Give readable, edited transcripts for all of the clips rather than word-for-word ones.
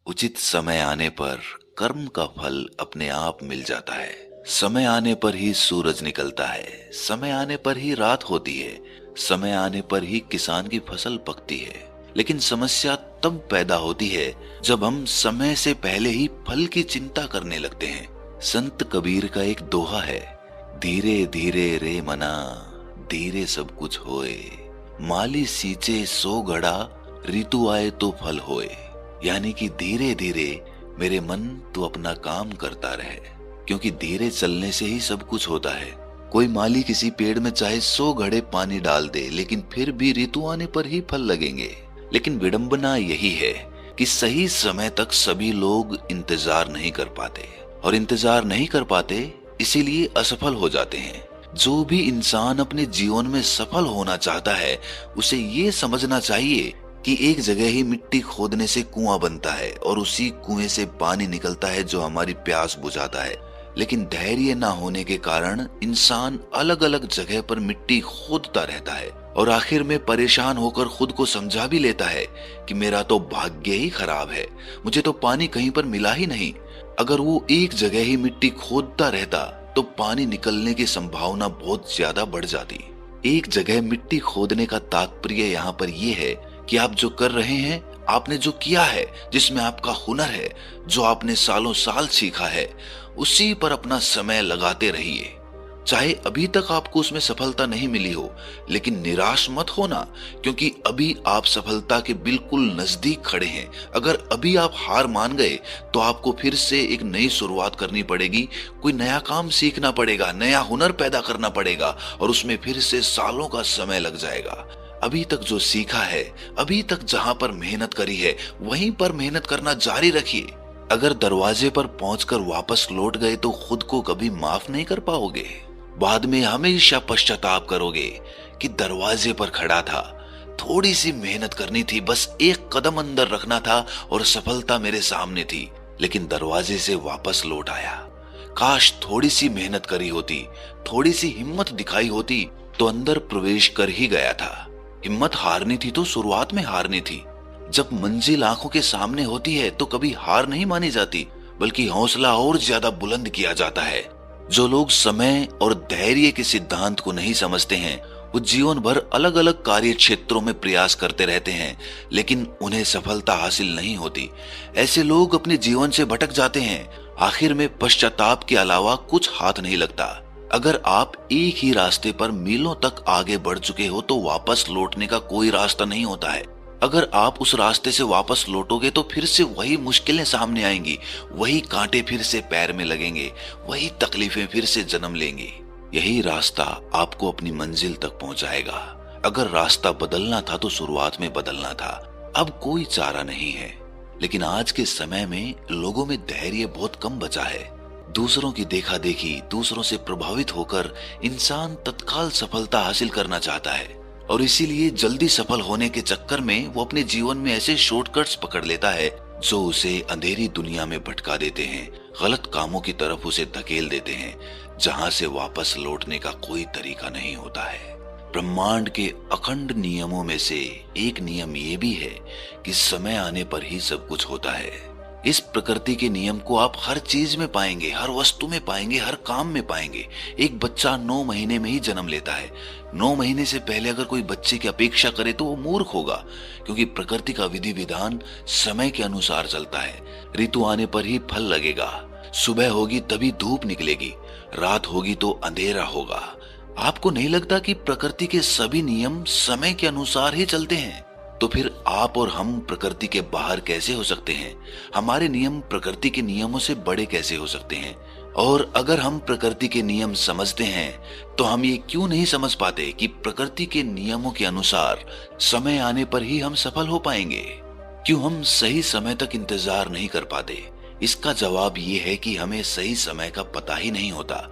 उचित समय आने पर कर्म का फल अपने आप मिल जाता है। समय आने पर ही सूरज निकलता है, समय आने पर ही रात होती है, समय आने पर ही किसान की फसल पकती है। लेकिन समस्या तब पैदा होती है जब हम समय से पहले ही फल की चिंता करने लगते हैं। संत कबीर का एक दोहा है, धीरे धीरे रे मना, धीरे सब कुछ होए, माली सींचे सो घड़ा, ऋतु आए तो फल होए। यानी कि धीरे धीरे मेरे मन तू अपना काम करता रहे, क्योंकि धीरे चलने से ही सब कुछ होता है। कोई माली किसी पेड़ में चाहे 100 घड़े पानी डाल दे, लेकिन फिर भी ऋतु आने पर ही फल लगेंगे। लेकिन विडंबना यही है कि सही समय तक सभी लोग इंतजार नहीं कर पाते, और इंतजार नहीं कर पाते इसीलिए असफल हो जाते हैं। जो भी इंसान अपने जीवन में सफल होना चाहता है, उसे ये समझना चाहिए कि एक जगह ही मिट्टी खोदने से कुआं बनता है और उसी कुएं से पानी निकलता है जो हमारी प्यास बुझाता है। लेकिन धैर्य ना होने के कारण इंसान अलग अलग जगह पर मिट्टी खोदता रहता है और आखिर में परेशान होकर खुद को समझा भी लेता है कि मेरा तो भाग्य ही खराब है, मुझे तो पानी कहीं पर मिला ही नहीं। अगर वो एक जगह ही मिट्टी खोदता रहता तो पानी निकलने की संभावना बहुत ज्यादा बढ़ जाती। एक जगह मिट्टी खोदने का तात्पर्य यहाँ पर यह है कि आप जो कर रहे हैं, आपने जो किया है, जिसमें आपका हुनर है, जो आपने सालों साल सीखा है, उसी पर अपना समय लगाते रहिए। चाहे अभी तक आपको उसमें सफलता नहीं मिली हो, लेकिन निराश मत होना, क्योंकि अभी आप सफलता के बिल्कुल नजदीक खड़े हैं। अगर अभी आप हार मान गए तो आपको फिर से एक नई शुरुआत करनी पड़ेगी, कोई नया काम सीखना पड़ेगा, नया हुनर पैदा करना पड़ेगा, और उसमें फिर से सालों का समय लग जाएगा। अभी तक जो सीखा है, अभी तक जहां पर मेहनत करी है, वहीं पर मेहनत करना जारी रखिए। अगर दरवाजे पर पहुंचकर वापस लौट गए तो खुद को कभी माफ नहीं कर पाओगे। बाद में हमेशा पश्चाताप करोगे कि दरवाजे पर खड़ा था, थोड़ी सी मेहनत करनी थी, बस एक कदम अंदर रखना था और सफलता मेरे सामने थी, लेकिन दरवाजे से वापस लौट आया। काश थोड़ी सी मेहनत करी होती, थोड़ी सी हिम्मत दिखाई होती तो अंदर प्रवेश कर ही गया था। हिम्मत हारनी थी तो शुरुआत में हारनी थी। जब मंजिल आंखों के सामने होती है तो कभी हार नहीं मानी जाती, बल्कि हौसला और ज्यादा बुलंद किया जाता है। जो लोग समय और धैर्य के सिद्धांत को नहीं समझते हैं, वो जीवन भर अलग अलग कार्य क्षेत्रों में प्रयास करते रहते हैं, लेकिन उन्हें सफलता हासिल नहीं होती। ऐसे लोग अपने जीवन से भटक जाते हैं। आखिर में पश्चाताप के अलावा कुछ हाथ नहीं लगता। अगर आप एक ही रास्ते पर मीलों तक आगे बढ़ चुके हो तो वापस लौटने का कोई रास्ता नहीं होता है। अगर आप उस रास्ते से वापस लौटोगे तो फिर से वही मुश्किलें सामने आएंगी, वही कांटे फिर से पैर में लगेंगे, वही तकलीफें फिर से जन्म लेंगी। यही रास्ता आपको अपनी मंजिल तक पहुंचाएगा। अगर रास्ता बदलना था तो शुरुआत में बदलना था, अब कोई चारा नहीं है। लेकिन आज के समय में लोगों में धैर्य बहुत कम बचा है। दूसरों की देखा देखी, दूसरों से प्रभावित होकर इंसान तत्काल सफलता हासिल करना चाहता है, और इसीलिए जल्दी सफल होने के चक्कर में वो अपने जीवन में ऐसे शॉर्टकट्स पकड़ लेता है जो उसे अंधेरी दुनिया में भटका देते हैं, गलत कामों की तरफ उसे धकेल देते हैं, जहां से वापस लौटने का कोई तरीका नहीं होता है। ब्रह्मांड के अखंड नियमों में से एक नियम ये भी है कि समय आने पर ही सब कुछ होता है। इस प्रकृति के नियम को आप हर चीज में पाएंगे, हर वस्तु में पाएंगे, हर काम में पाएंगे। एक बच्चा 9 महीने में ही जन्म लेता है। 9 महीने से पहले अगर कोई बच्चे की अपेक्षा करे तो वो मूर्ख होगा, क्योंकि प्रकृति का विधि विधान समय के अनुसार चलता है। ऋतु आने पर ही फल लगेगा, सुबह होगी तभी धूप निकलेगी, रात होगी तो अंधेरा होगा। आपको नहीं लगता कि प्रकृति के सभी नियम समय के अनुसार ही चलते हैं? तो फिर आप और हम प्रकृति के बाहर कैसे हो सकते हैं? हमारे नियम प्रकृति के नियमों से बड़े कैसे हो सकते हैं? और अगर हम प्रकृति के नियम समझते हैं तो हम ये क्यों नहीं समझ पाते कि प्रकृति के नियमों के अनुसार समय आने पर ही हम सफल हो पाएंगे? क्यों हम सही समय तक इंतजार नहीं कर पाते? इसका जवाब ये है कि हमें सही समय का पता ही नहीं होता।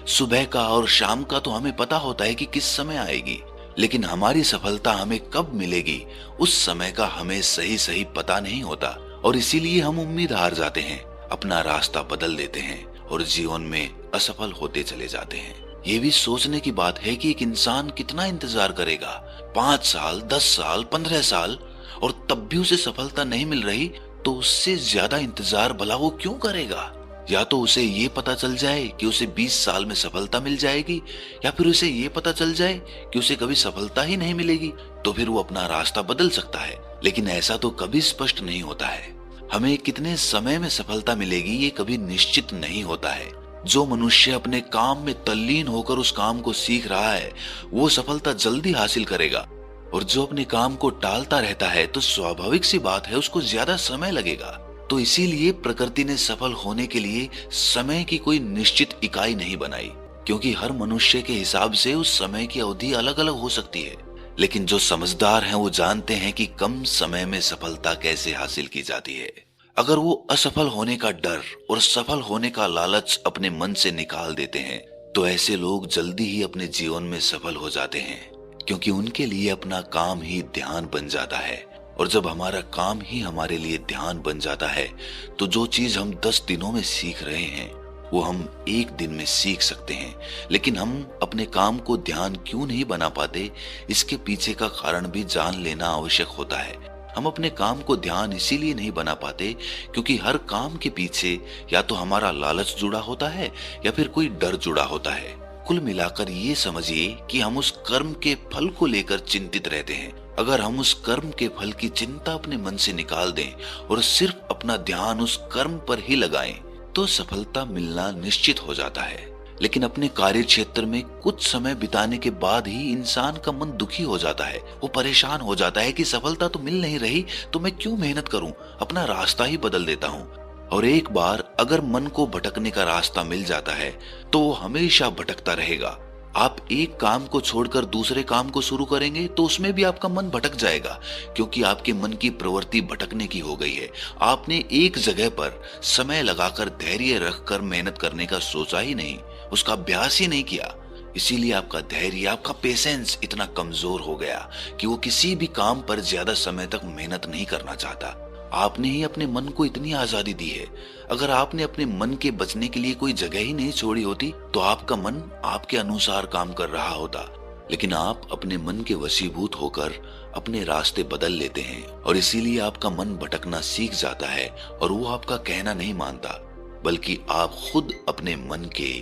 सुबह का और शाम का तो हमें पता होता है कि किस समय आएगी, लेकिन हमारी सफलता हमें कब मिलेगी उस समय का हमें सही सही पता नहीं होता, और इसीलिए हम उम्मीद हार जाते हैं, अपना रास्ता बदल देते हैं और जीवन में असफल होते चले जाते हैं। ये भी सोचने की बात है कि एक इंसान कितना इंतजार करेगा, 5 साल, 10 साल, 15 साल, और तब भी उसे सफलता नहीं मिल रही तो उससे ज्यादा इंतजार भला वो क्यों करेगा? या तो उसे ये पता चल जाए कि उसे 20 साल में सफलता मिल जाएगी, या फिर उसे ये पता चल जाए कि उसे कभी सफलता ही नहीं मिलेगी, तो फिर वो अपना रास्ता बदल सकता है। लेकिन ऐसा तो कभी स्पष्ट नहीं होता है। हमें कितने समय में सफलता मिलेगी ये कभी निश्चित नहीं होता है। जो मनुष्य अपने काम में तल्लीन होकर उस काम को सीख रहा है वो सफलता जल्दी हासिल करेगा, और जो अपने काम को टालता रहता है तो स्वाभाविक सी बात है उसको ज्यादा समय लगेगा। तो इसीलिए प्रकृति ने सफल होने के लिए समय की कोई निश्चित इकाई नहीं बनाई, क्योंकि हर मनुष्य के हिसाब से उस समय की अवधि अलग अलग हो सकती है। लेकिन जो समझदार हैं वो जानते हैं कि कम समय में सफलता कैसे हासिल की जाती है। अगर वो असफल होने का डर और सफल होने का लालच अपने मन से निकाल देते हैं तो ऐसे लोग जल्दी ही अपने जीवन में सफल हो जाते हैं, क्योंकि उनके लिए अपना काम ही ध्यान बन जाता है। और जब हमारा काम ही हमारे लिए ध्यान बन जाता है तो जो चीज हम 10 दिनों में सीख रहे हैं वो हम एक दिन में सीख सकते हैं। लेकिन हम अपने काम को ध्यान क्यों नहीं बना पाते, इसके पीछे का कारण भी जान लेना आवश्यक होता है। हम अपने काम को ध्यान इसीलिए नहीं बना पाते क्योंकि हर काम के पीछे या तो हमारा लालच जुड़ा होता है या फिर कोई डर जुड़ा होता है। कुल मिलाकर ये समझिए कि हम उस कर्म के फल को लेकर चिंतित रहते हैं। अगर हम उस कर्म के फल की चिंता अपने मन से निकाल दें और सिर्फ अपना ध्यान उस कर्म पर ही लगाएं तो सफलता मिलना निश्चित हो जाता है। लेकिन अपने कार्य क्षेत्र में कुछ समय बिताने के बाद ही इंसान का मन दुखी हो जाता है। वो परेशान हो जाता है कि सफलता तो मिल नहीं रही तो मैं क्यों मेहनत करूं, अपना रास्ता ही बदल देता हूं। और एक बार अगर मन को भटकने का रास्ता मिल जाता है तो वो हमेशा भटकता रहेगा। आप एक काम को छोड़कर दूसरे काम को शुरू करेंगे तो उसमें भी आपका मन भटक जाएगा, क्योंकि आपके मन की प्रवृत्ति भटकने की हो गई है। आपने एक जगह पर समय लगाकर धैर्य रखकर मेहनत करने का सोचा ही नहीं, उसका अभ्यास ही नहीं किया। इसीलिए आपका धैर्य, आपका पेशेंस इतना कमजोर हो गया कि वो किसी भी काम पर ज्यादा समय तक मेहनत नहीं करना चाहता। आपने ही अपने मन को इतनी आजादी दी है। अगर आपने अपने मन के बचने के लिए कोई जगह ही नहीं छोड़ी होती तो आपका मन आपके अनुसार काम कर रहा होता। लेकिन आप अपने मन के वशीभूत होकर अपने रास्ते बदल लेते हैं और इसीलिए आपका मन भटकना सीख जाता है और वो आपका कहना नहीं मानता, बल्कि आप खुद अपने मन के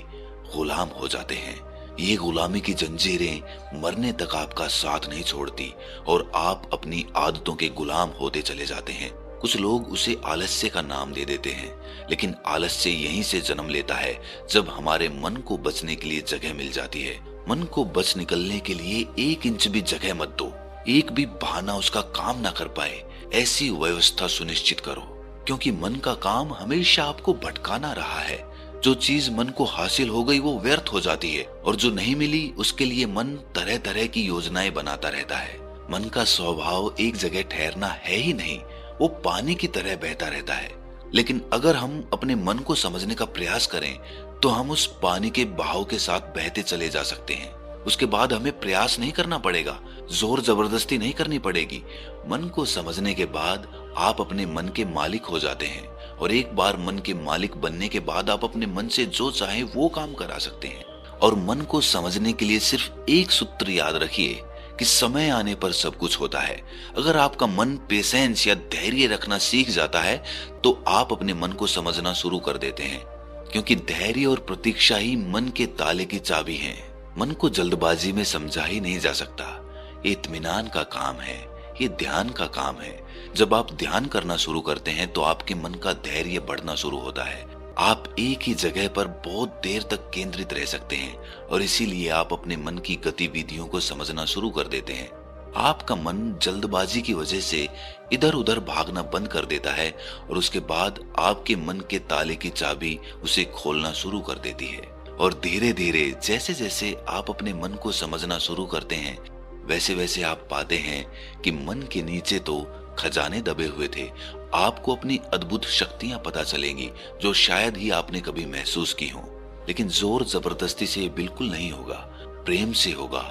गुलाम हो जाते हैं। ये गुलामी की जंजीरें मरने तक आपका साथ नहीं छोड़ती और आप अपनी आदतों के गुलाम होते चले जाते हैं। कुछ लोग उसे आलस्य का नाम दे देते हैं, लेकिन आलस्य यहीं से जन्म लेता है जब हमारे मन को बचने के लिए जगह मिल जाती है। मन को बच निकलने के लिए 1 इंच भी जगह मत दो, एक भी बहाना उसका काम ना कर पाए ऐसी व्यवस्था सुनिश्चित करो, क्योंकि मन का काम हमेशा आपको भटकाना रहा है। जो चीज मन को हासिल हो गई वो व्यर्थ हो जाती है और जो नहीं मिली उसके लिए मन तरह तरह की योजनाएं बनाता रहता है। मन का स्वभाव एक जगह ठहरना है ही नहीं, वो पानी की तरह बहता रहता है। लेकिन अगर हम अपने मन को समझने का प्रयास करें तो हम उस पानी के बहाव के साथ बहते चले जा सकते हैं। उसके बाद हमें प्रयास नहीं करना पड़ेगा, जोर जबरदस्ती नहीं करनी पड़ेगी। मन को समझने के बाद आप अपने मन के मालिक हो जाते हैं और एक बार मन के मालिक बनने के बाद आप अपने मन से जो चाहे वो काम करा सकते हैं। और मन को समझने के लिए सिर्फ एक सूत्र याद रखिए कि समय आने पर सब कुछ होता है। अगर आपका मन पेशेंस या धैर्य रखना सीख जाता है तो आप अपने मन को समझना शुरू कर देते हैं, क्योंकि धैर्य और प्रतीक्षा ही मन के ताले की चाबी है। मन को जल्दबाजी में समझा ही नहीं जा सकता। ये इत्मीनान का काम है, ये ध्यान का काम है। जब आप ध्यान करना शुरू करते हैं तो आपके मन का धैर्य बढ़ना शुरू होता है। आप एक ही जगह पर बहुत देर तक केंद्रित रह सकते हैं और इसीलिए आप अपने मन की गतिविधियों को समझना शुरू कर देते हैं। आपका मन जल्दबाजी की वजह से इधर उधर भागना बंद कर देता है और उसके बाद आपके मन के ताले की चाबी उसे खोलना शुरू कर देती है। और धीरे धीरे जैसे जैसे आप अपने मन को समझना शुरू करते हैं वैसे वैसे आप पाते हैं कि मन के नीचे तो खजाने दबे हुए थे। आपको अपनी अद्भुत शक्तियां पता चलेंगी जो शायद ही आपने कभी महसूस की हों। लेकिन जोर जबरदस्ती से बिल्कुल नहीं होगा, प्रेम से होगा,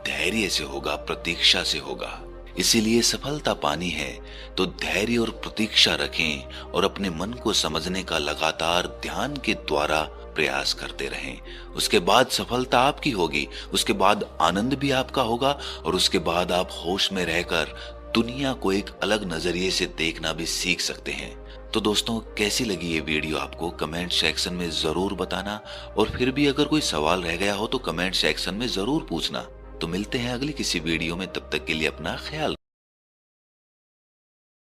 धैर्य से होगा, प्रतीक्षा से होगा। इसीलिए सफलता पानी है तो धैर्य और प्रतीक्षा रखें और अपने मन को समझने का लगातार ध्यान के द्वारा प्रयास करते रहें। उसके बाद सफलता आपकी होगी, उसके बाद आनंद भी आपका होगा और उसके बाद आप होश में रहकर दुनिया को एक अलग नजरिए से देखना भी सीख सकते हैं। तो दोस्तों, कैसी लगी ये वीडियो आपको कमेंट सेक्शन में जरूर बताना, और फिर भी अगर कोई सवाल रह गया हो तो कमेंट सेक्शन में जरूर पूछना। तो मिलते हैं अगली किसी वीडियो में, तब तक के लिए अपना ख्याल